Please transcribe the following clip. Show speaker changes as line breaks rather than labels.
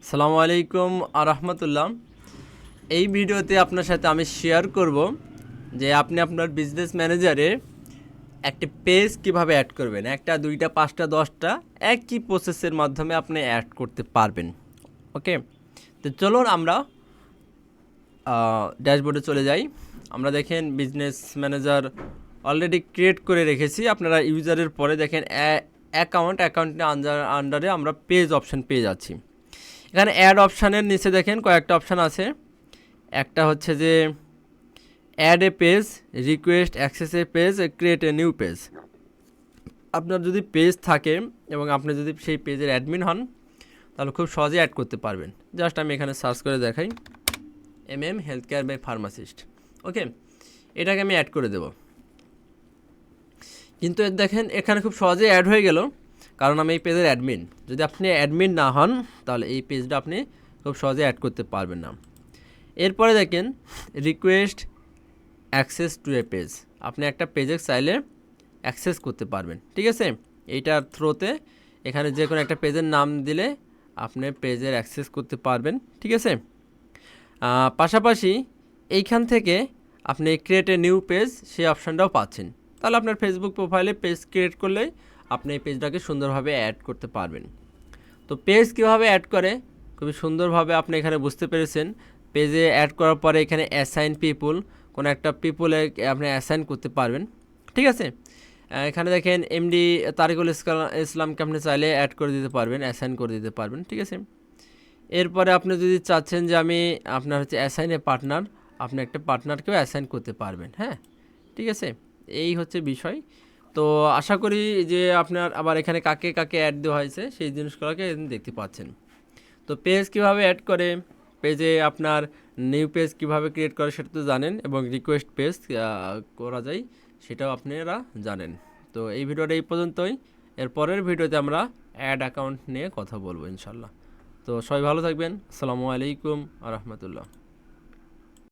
আসসালামু আলাইকুম আরহামতুল্লাহ। এই ভিডিওতে আপনার সাথে আমি শেয়ার করব যে আপনি আপনার বিজনেস ম্যানেজারে একটি পেজ কিভাবে অ্যাড করবেন। একটা, দুইটা, পাঁচটা, 10টা একই প্রসেসের মাধ্যমে আপনি অ্যাড করতে পারবেন। ওকে, তো চলুন আমরা ড্যাশবোর্ডে চলে যাই। আমরা দেখেন বিজনেস ম্যানেজার অলরেডি ক্রিয়েট করে রেখেছি। আপনারা ইউজারের পরে দেখেন অ্যাকাউন্টের আন্ডারে আমরা পেজ অপশান পেয়ে যাচ্ছি। এখানে অ্যাড অপশানের নিচে দেখেন কয়েকটা অপশান আছে। একটা হচ্ছে যে add a page, request access a page, create a new page. আপনার যদি পেজ থাকে এবং আপনি যদি সেই পেজের অ্যাডমিন হন তাহলে খুব সহজেই অ্যাড করতে পারবেন। জাস্ট আমি এখানে সার্চ করে দেখাই হেলথ কেয়ার বাই ফার্মাসিস্ট। ওকে, এটাকে আমি অ্যাড করে দেব। কিন্তু দেখেন এখানে খুব সহজেই অ্যাড হয়ে গেল, কারণ আমি এই পেজের অ্যাডমিন। যদি আপনি অ্যাডমিন না হন তাহলে এই পেজটা আপনি খুব সহজে অ্যাড করতে পারবেন না। এরপরে দেখেন request access to A page. আপনি একটা পেজে চাইলে অ্যাক্সেস করতে পারবেন, ঠিক আছে। এইটার থ্রোতে এখানে যে কোনো একটা পেজের নাম দিলে আপনি পেজের অ্যাক্সেস করতে পারবেন, ঠিক আছে। পাশাপাশি এইখান থেকে আপনি ক্রিয়েট এ নিউ পেজ সেই অপশানটাও পাচ্ছেন। তাহলে আপনার ফেসবুক প্রোফাইলে পেজ ক্রিয়েট করলেই আপনি এই পেজটাকে সুন্দরভাবে অ্যাড করতে পারবেন। তো পেজ কীভাবে অ্যাড করে খুবই সুন্দরভাবে আপনি এখানে বুঝতে পেরেছেন। পেজে অ্যাড করার পরে এখানে অ্যাসাইন পিপুল, কোনো একটা পিপুলে আপনি অ্যাসাইন করতে পারবেন, ঠিক আছে। এখানে দেখেন এমডি তারিকুল ইসলামকে আপনি চাইলে অ্যাড করে দিতে পারবেন, অ্যাসাইন করে দিতে পারবেন, ঠিক আছে। এরপরে আপনি যদি চাচ্ছেন যে আমি আপনার হচ্ছে অ্যাসাইনে পার্টনার, আপনি একটা পার্টনারকেও অ্যাসাইন করতে পারবেন, হ্যাঁ, ঠিক আছে। এই হচ্ছে বিষয়। তো আশা করি যে আপনার আবার এখানে কাকে কাকে অ্যাড দেওয়া হয়েছে সেই জিনিসগুলোকে দেখতে পাচ্ছেন। তো পেজ কীভাবে অ্যাড করে, পেজে আপনার নিউ পেজ কীভাবে ক্রিয়েট করে সেটা তো জানেন, এবং রিকোয়েস্ট পেজ করা যায় সেটাও আপনারা জানেন। তো এই ভিডিওটা এই পর্যন্তই। এর পরের ভিডিওতে আমরা অ্যাড অ্যাকাউন্ট নিয়ে কথা বলবো ইনশাল্লাহ। তো সবাই ভালো থাকবেন। আসসালামু আলাইকুম আ রহমতুল্লাহ।